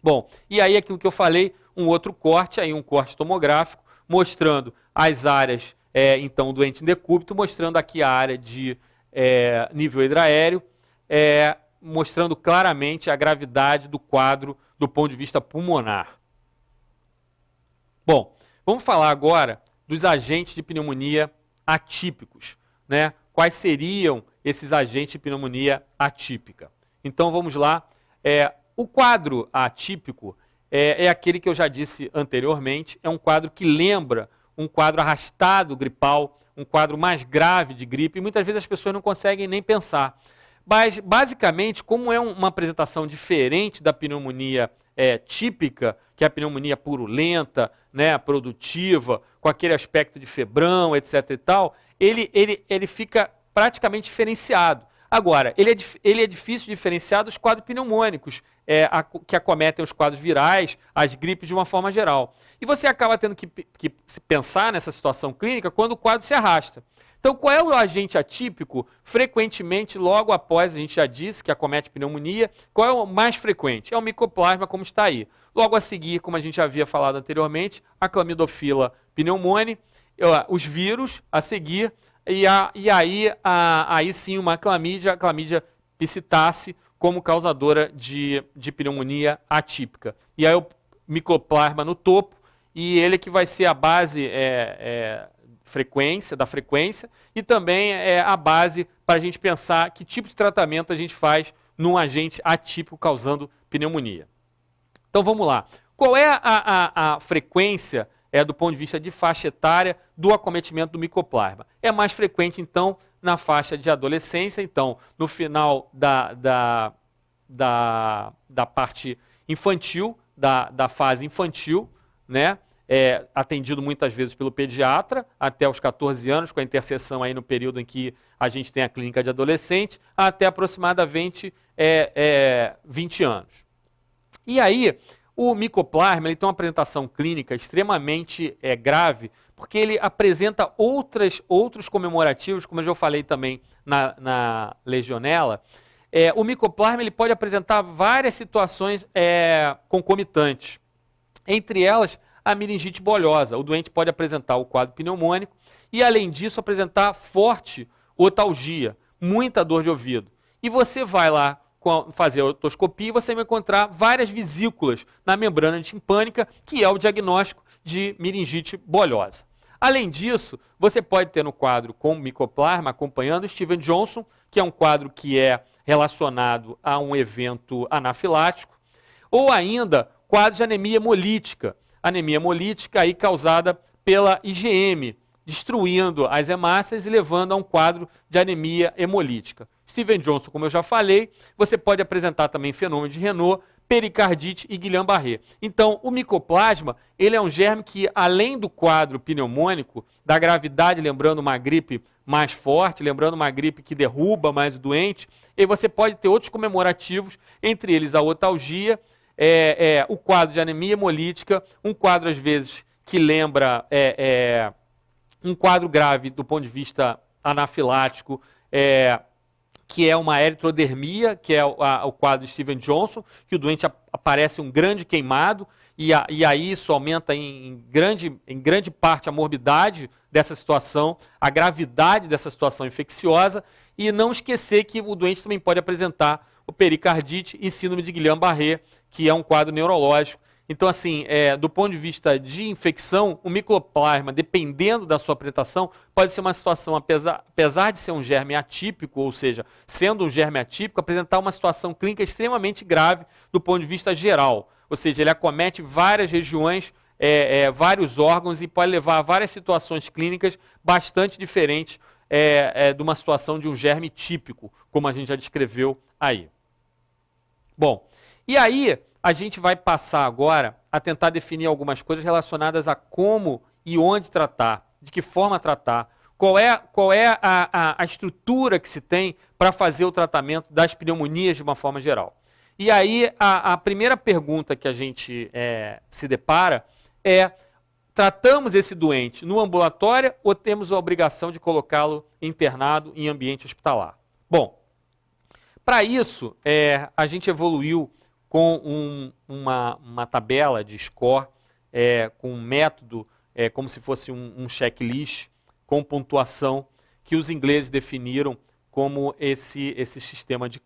Bom, e aí aquilo que eu falei, um outro corte, aí um corte tomográfico, mostrando as áreas, então, doente em decúbito, mostrando aqui a área de nível hidroaéreo, mostrando claramente a gravidade do quadro do ponto de vista pulmonar. Bom, vamos falar agora dos agentes de pneumonia atípicos, né? Quais seriam esses agentes de pneumonia atípica? Então vamos lá. O quadro atípico é aquele que eu já disse anteriormente, é um quadro que lembra um quadro arrastado gripal, um quadro mais grave de gripe, e muitas vezes as pessoas não conseguem nem pensar. Mas, basicamente, como é uma apresentação diferente da pneumonia típica, que é a pneumonia purulenta, né, produtiva, com aquele aspecto de febrão, etc. e tal, ele fica praticamente diferenciado. Agora, ele é difícil de diferenciar dos quadros pneumônicos, que acometem os quadros virais, as gripes de uma forma geral. E você acaba tendo que pensar nessa situação clínica quando o quadro se arrasta. Então, qual é o agente atípico? Frequentemente, logo após, a gente já disse que acomete pneumonia, qual é o mais frequente? É o micoplasma, como está aí. Logo a seguir, como a gente já havia falado anteriormente, a clamidofila pneumoniae, os vírus a seguir, aí sim uma clamídia psittace, como causadora de pneumonia atípica. E aí o micoplasma no topo, e ele que vai ser a base da frequência, e também é a base para a gente pensar que tipo de tratamento a gente faz num agente atípico causando pneumonia. Então vamos lá. Qual é a frequência, do ponto de vista de faixa etária, do acometimento do micoplasma? É mais frequente, então, na faixa de adolescência, então, no final da parte infantil, da fase infantil, né? Atendido muitas vezes pelo pediatra, até os 14 anos, com a interseção aí no período em que a gente tem a clínica de adolescente, até aproximadamente 20 anos. E aí, o micoplasma ele tem uma apresentação clínica extremamente grave, porque ele apresenta outros comemorativos, como eu já falei também na legionela. O micoplasma ele pode apresentar várias situações concomitantes. Entre elas, a meningite bolhosa. O doente pode apresentar o quadro pneumônico e, além disso, apresentar forte otalgia, muita dor de ouvido. E você vai lá fazer a otoscopia e você vai encontrar várias vesículas na membrana timpânica, que é o diagnóstico de meningite bolhosa. Além disso, você pode ter no quadro com micoplasma acompanhando Steven Johnson, que é um quadro que é relacionado a um evento anafilático, ou ainda quadro de anemia hemolítica. Anemia hemolítica aí causada pela IgM, destruindo as hemácias e levando a um quadro de anemia hemolítica. Steven Johnson, como eu já falei, você pode apresentar também fenômeno de Renault, pericardite e Guillain-Barré. Então, o micoplasma, ele é um germe que, além do quadro pneumônico, da gravidade, lembrando uma gripe mais forte, lembrando uma gripe que derruba mais o doente, e você pode ter outros comemorativos, entre eles a otalgia, o quadro de anemia hemolítica, um quadro, às vezes, que lembra um quadro grave do ponto de vista anafilático, que é uma eritrodermia, que é o quadro de Steven Johnson, que o doente aparece um grande queimado, e aí isso aumenta em grande parte a morbidade dessa situação, a gravidade dessa situação infecciosa, e não esquecer que o doente também pode apresentar o pericardite e síndrome de Guillain-Barré, que é um quadro neurológico. Então, assim, do ponto de vista de infecção, o micoplasma, dependendo da sua apresentação, pode ser uma situação, apesar de ser um germe atípico, ou seja, sendo um germe atípico, apresentar uma situação clínica extremamente grave do ponto de vista geral. Ou seja, ele acomete várias regiões, vários órgãos e pode levar a várias situações clínicas bastante diferentes de uma situação de um germe típico, como a gente já descreveu aí. Bom, e aí a gente vai passar agora a tentar definir algumas coisas relacionadas a como e onde tratar, de que forma tratar, qual é a estrutura que se tem para fazer o tratamento das pneumonias de uma forma geral. E aí a primeira pergunta que a gente se depara é: tratamos esse doente no ambulatório ou temos a obrigação de colocá-lo internado em ambiente hospitalar? Bom, para isso a gente evoluiu com uma tabela de score, com um método, como se fosse um checklist, com pontuação, que os ingleses definiram como esse sistema de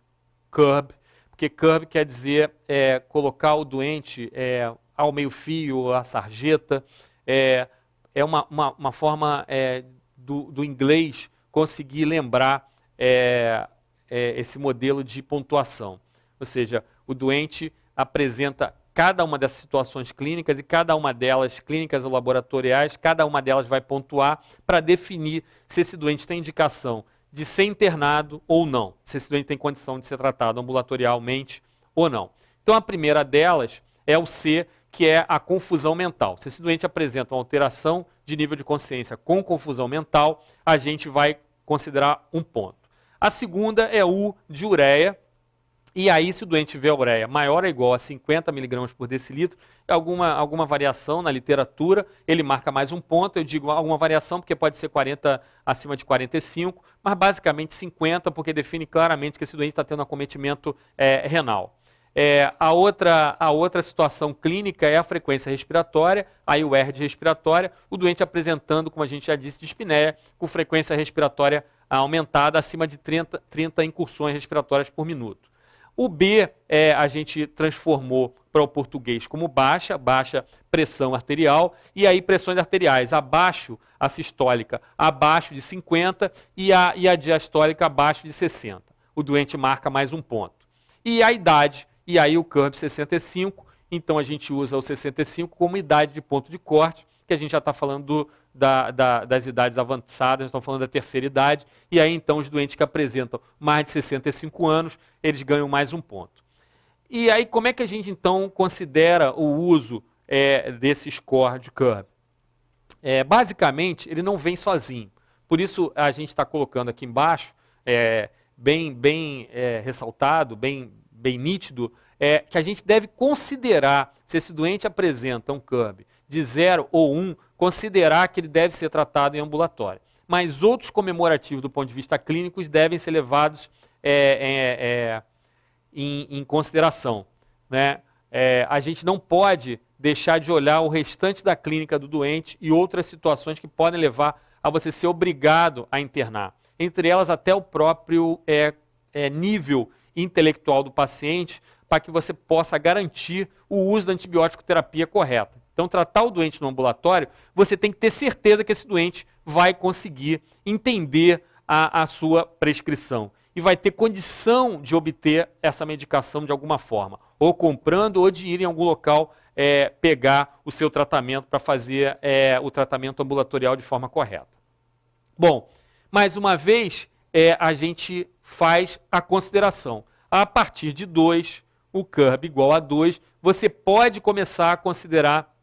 CURB, porque CURB quer dizer colocar o doente ao meio-fio, à sarjeta, é uma forma do inglês conseguir lembrar esse modelo de pontuação. Ou seja, o doente apresenta cada uma dessas situações clínicas e cada uma delas, clínicas ou laboratoriais, cada uma delas vai pontuar para definir se esse doente tem indicação de ser internado ou não, se esse doente tem condição de ser tratado ambulatorialmente ou não. Então a primeira delas é o C, que é a confusão mental. Se esse doente apresenta uma alteração de nível de consciência com confusão mental, a gente vai considerar um ponto. A segunda é U de ureia. E aí, se o doente tiver ureia maior ou igual a 50 mg por decilitro, alguma variação na literatura, ele marca mais um ponto. Eu digo alguma variação porque pode ser 40 acima de 45, mas basicamente 50, porque define claramente que esse doente está tendo acometimento renal. A outra situação clínica é a frequência respiratória, aí o R de respiratória, o doente apresentando, como a gente já disse, dispneia, com frequência respiratória aumentada acima de 30 incursões respiratórias por minuto. O B a gente transformou para o português como baixa pressão arterial, e aí pressões arteriais abaixo, a sistólica abaixo de 50 e a diastólica abaixo de 60. O doente marca mais um ponto. E a idade, e aí o CURB 65, então a gente usa o 65 como idade de ponto de corte, que a gente já está falando das idades avançadas, estamos falando da terceira idade, e aí então os doentes que apresentam mais de 65 anos, eles ganham mais um ponto. E aí como é que a gente então considera o uso desse score de CURB? Basicamente, ele não vem sozinho, por isso a gente está colocando aqui embaixo, bem ressaltado, bem nítido, que a gente deve considerar, se esse doente apresenta um CURB de 0 ou 1, considerar que ele deve ser tratado em ambulatório. Mas outros comemorativos do ponto de vista clínico devem ser levados em consideração, né? A gente não pode deixar de olhar o restante da clínica do doente e outras situações que podem levar a você ser obrigado a internar. Entre elas até o próprio nível intelectual do paciente, para que você possa garantir o uso da antibiótico terapia correta. Então, tratar o doente no ambulatório, você tem que ter certeza que esse doente vai conseguir entender a sua prescrição e vai ter condição de obter essa medicação de alguma forma, ou comprando ou de ir em algum local pegar o seu tratamento para fazer o tratamento ambulatorial de forma correta. Bom, mais uma vez, a gente faz a consideração. A partir de 2, o CURB igual a 2, você pode começar a considerar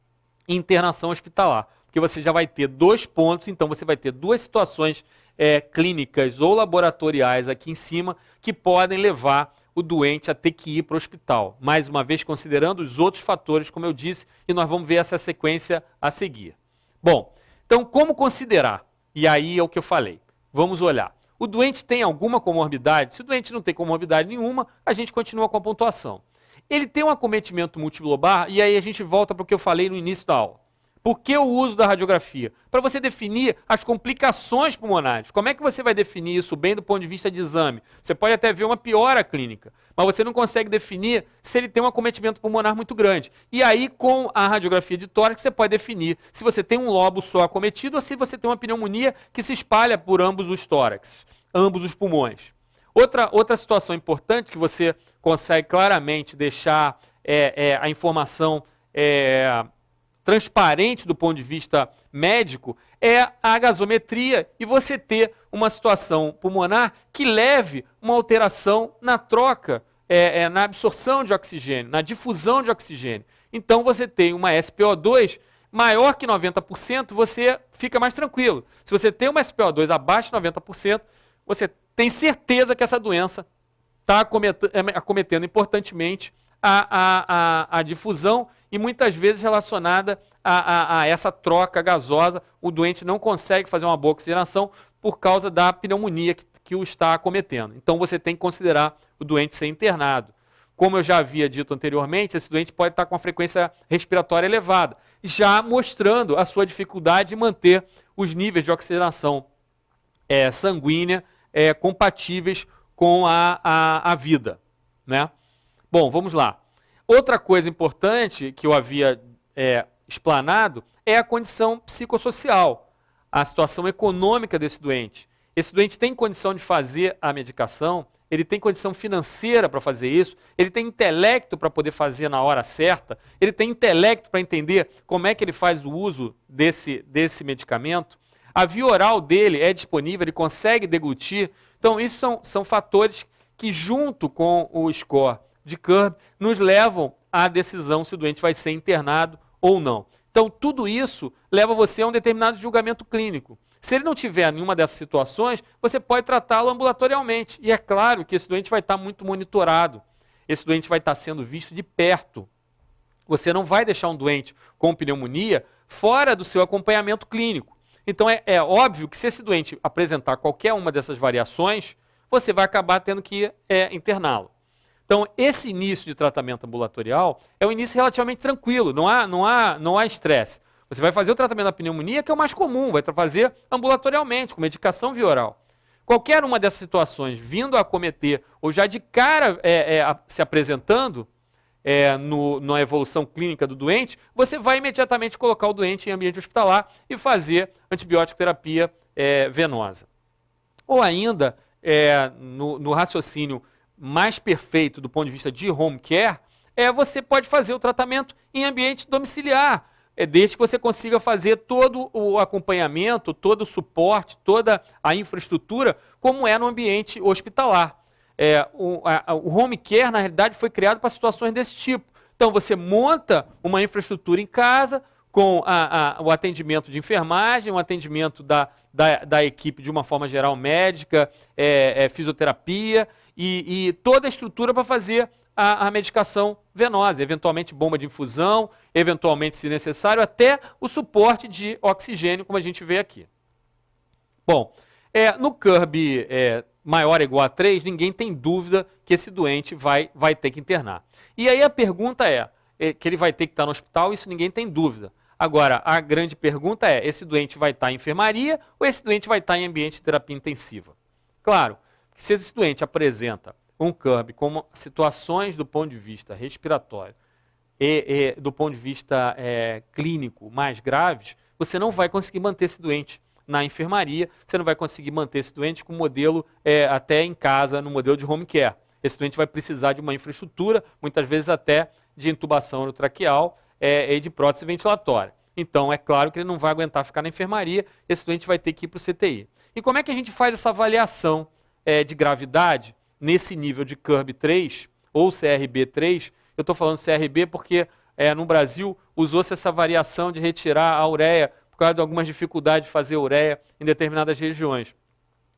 internação hospitalar, porque você já vai ter 2 pontos, então você vai ter 2 situações clínicas ou laboratoriais aqui em cima que podem levar o doente a ter que ir para o hospital. Mais uma vez, considerando os outros fatores, como eu disse, e nós vamos ver essa sequência a seguir. Bom, então como considerar? E aí é o que eu falei. Vamos olhar. O doente tem alguma comorbidade? Se o doente não tem comorbidade nenhuma, a gente continua com a pontuação. Ele tem um acometimento multilobar, e aí a gente volta para o que eu falei no início da aula. Por que o uso da radiografia? Para você definir as complicações pulmonares. Como é que você vai definir isso bem do ponto de vista de exame? Você pode até ver uma piora clínica, mas você não consegue definir se ele tem um acometimento pulmonar muito grande. E aí, com a radiografia de tórax, você pode definir se você tem um lobo só acometido ou se você tem uma pneumonia que se espalha por ambos os tórax, ambos os pulmões. Outra situação importante que você consegue claramente deixar a informação transparente do ponto de vista médico é a gasometria e você ter uma situação pulmonar que leve uma alteração na troca, na absorção de oxigênio, na difusão de oxigênio. Então você tem uma SpO2 maior que 90%, você fica mais tranquilo. Se você tem uma SpO2 abaixo de 90%, você tem certeza que essa doença está acometendo importantemente a difusão e muitas vezes relacionada a essa troca gasosa, o doente não consegue fazer uma boa oxigenação por causa da pneumonia que o está acometendo. Então você tem que considerar o doente ser internado. Como eu já havia dito anteriormente, esse doente pode estar com a frequência respiratória elevada, já mostrando a sua dificuldade de manter os níveis de oxigenação sanguínea compatíveis com a vida, né? Bom, vamos lá. Outra coisa importante que eu havia explanado é a condição psicossocial, a situação econômica desse doente. Esse doente tem condição de fazer a medicação, ele tem condição financeira para fazer isso, ele tem intelecto para poder fazer na hora certa, ele tem intelecto para entender como é que ele faz o uso desse medicamento, a via oral dele é disponível, ele consegue deglutir. Então, isso são fatores que, junto com o score de CURB, nos levam à decisão se o doente vai ser internado ou não. Então, tudo isso leva você a um determinado julgamento clínico. Se ele não tiver nenhuma dessas situações, você pode tratá-lo ambulatorialmente. E é claro que esse doente vai estar muito monitorado. Esse doente vai estar sendo visto de perto. Você não vai deixar um doente com pneumonia fora do seu acompanhamento clínico. Então, é óbvio que se esse doente apresentar qualquer uma dessas variações, você vai acabar tendo que interná-lo. Então, esse início de tratamento ambulatorial é um início relativamente tranquilo, não há estresse. Você vai fazer o tratamento da pneumonia, que é o mais comum, vai fazer ambulatorialmente, com medicação via oral. Qualquer uma dessas situações vindo a acometer, ou já de cara se apresentando na evolução clínica do doente, você vai imediatamente colocar o doente em ambiente hospitalar e fazer antibiótico terapia venosa. Ou ainda, no raciocínio mais perfeito do ponto de vista de home care, você pode fazer o tratamento em ambiente domiciliar, desde que você consiga fazer todo o acompanhamento, todo o suporte, toda a infraestrutura, como é no ambiente hospitalar. O home care, na realidade, foi criado para situações desse tipo. Então, você monta uma infraestrutura em casa, com o atendimento de enfermagem, o atendimento da equipe de uma forma geral médica, fisioterapia e toda a estrutura para fazer a medicação venosa, eventualmente bomba de infusão, eventualmente, se necessário, até o suporte de oxigênio, como a gente vê aqui. Bom, no CURB maior ou igual a 3, ninguém tem dúvida que esse doente vai ter que internar. E aí a pergunta que ele vai ter que estar no hospital, isso ninguém tem dúvida. Agora, a grande pergunta esse doente vai estar em enfermaria ou esse doente vai estar em ambiente de terapia intensiva? Claro, que se esse doente apresenta um CURB com situações do ponto de vista respiratório e do ponto de vista clínico mais graves, você não vai conseguir manter esse doente na enfermaria, você não vai conseguir manter esse doente com modelo até em casa, no modelo de home care. Esse doente vai precisar de uma infraestrutura, muitas vezes até de intubação orotraqueal e de prótese ventilatória. Então, é claro que ele não vai aguentar ficar na enfermaria, esse doente vai ter que ir para o CTI. E como é que a gente faz essa avaliação de gravidade nesse nível de CURB 3 ou CRB 3? Eu estou falando CRB porque no Brasil usou-se essa variação de retirar a ureia por causa de algumas dificuldades de fazer ureia em determinadas regiões.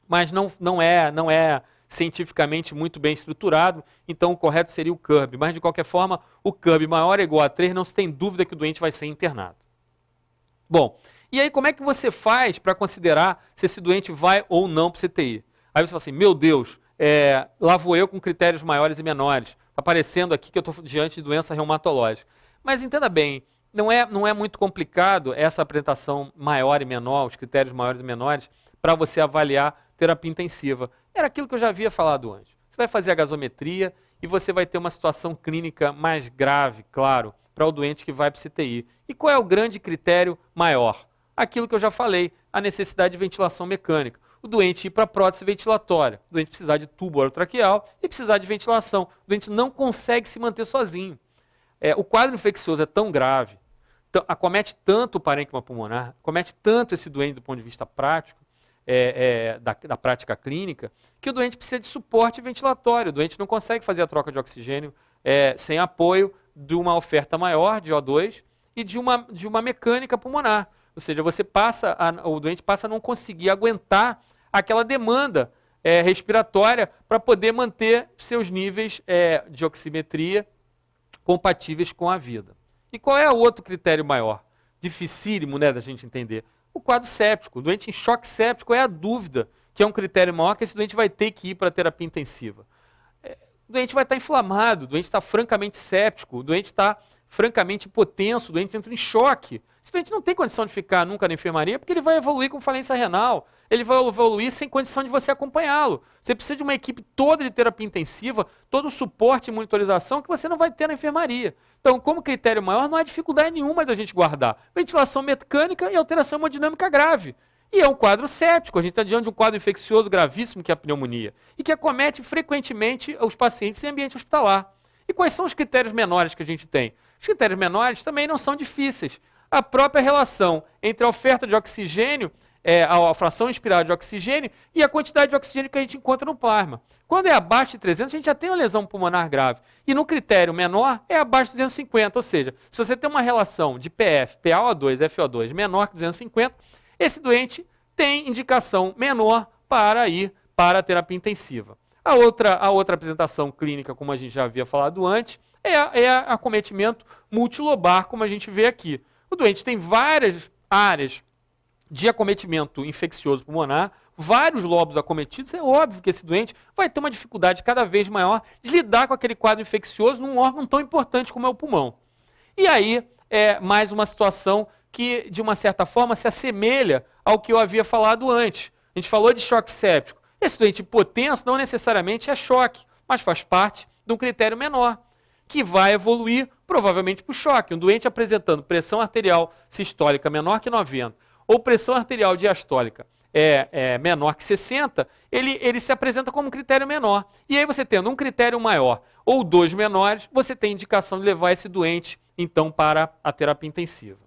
Mas não é cientificamente muito bem estruturado, então o correto seria o CURB. Mas, de qualquer forma, o CURB maior ou igual a 3, não se tem dúvida que o doente vai ser internado. Bom, e aí como é que você faz para considerar se esse doente vai ou não para o CTI? Aí você fala assim, meu Deus, lá vou eu com critérios maiores e menores. Está parecendo aqui que eu estou diante de doença reumatológica. Mas entenda bem, não é muito complicado essa apresentação maior e menor, os critérios maiores e menores, para você avaliar terapia intensiva. Era aquilo que eu já havia falado antes. Você vai fazer a gasometria e você vai ter uma situação clínica mais grave, claro, para o doente que vai para o CTI. E qual é o grande critério maior? Aquilo que eu já falei, a necessidade de ventilação mecânica. O doente ir para a prótese ventilatória, o doente precisar de tubo orotraqueal e precisar de ventilação. O doente não consegue se manter sozinho. O quadro infeccioso é tão grave, acomete tanto o parênquima pulmonar, acomete tanto esse doente do ponto de vista prático, da prática clínica, que o doente precisa de suporte ventilatório. O doente não consegue fazer a troca de oxigênio sem apoio de uma oferta maior de O2 e de uma mecânica pulmonar. Ou seja, o doente passa a não conseguir aguentar aquela demanda respiratória para poder manter seus níveis de oximetria compatíveis com a vida. E qual é o outro critério maior? Dificílimo, da gente entender. O quadro séptico. O doente em choque séptico é a dúvida, que é um critério maior que esse doente vai ter que ir para a terapia intensiva. O doente vai estar inflamado, o doente está francamente séptico, o doente está francamente hipotenso, o doente entra em choque. Esse doente não tem condição de ficar nunca na enfermaria porque ele vai evoluir com falência renal. Ele vai evoluir sem condição de você acompanhá-lo. Você precisa de uma equipe toda de terapia intensiva, todo o suporte e monitorização que você não vai ter na enfermaria. Então, como critério maior, não há dificuldade nenhuma da gente guardar ventilação mecânica e alteração hemodinâmica grave. E é um quadro séptico, a gente está diante de um quadro infeccioso gravíssimo que é a pneumonia, e que acomete frequentemente os pacientes em ambiente hospitalar. E quais são os critérios menores que a gente tem? Os critérios menores também não são difíceis. A própria relação entre a oferta de oxigênio, a fração inspirada de oxigênio e a quantidade de oxigênio que a gente encontra no plasma. Quando é abaixo de 300, a gente já tem uma lesão pulmonar grave. E no critério menor, é abaixo de 250. Ou seja, se você tem uma relação de PF, PaO2, FO2 menor que 250, esse doente tem indicação menor para ir para a terapia intensiva. A outra apresentação clínica, como a gente já havia falado antes, é acometimento multilobar, como a gente vê aqui. O doente tem várias áreas de acometimento infeccioso pulmonar, vários lobos acometidos, é óbvio que esse doente vai ter uma dificuldade cada vez maior de lidar com aquele quadro infeccioso num órgão tão importante como é o pulmão. E aí é mais uma situação que, de uma certa forma, se assemelha ao que eu havia falado antes. A gente falou de choque séptico. Esse doente hipotenso não necessariamente é choque, mas faz parte de um critério menor, que vai evoluir provavelmente para o choque. Um doente apresentando pressão arterial sistólica menor que 90 ou pressão arterial diastólica menor que 60, ele se apresenta como um critério menor. E aí você tendo um critério maior ou dois menores, você tem indicação de levar esse doente, então, para a terapia intensiva.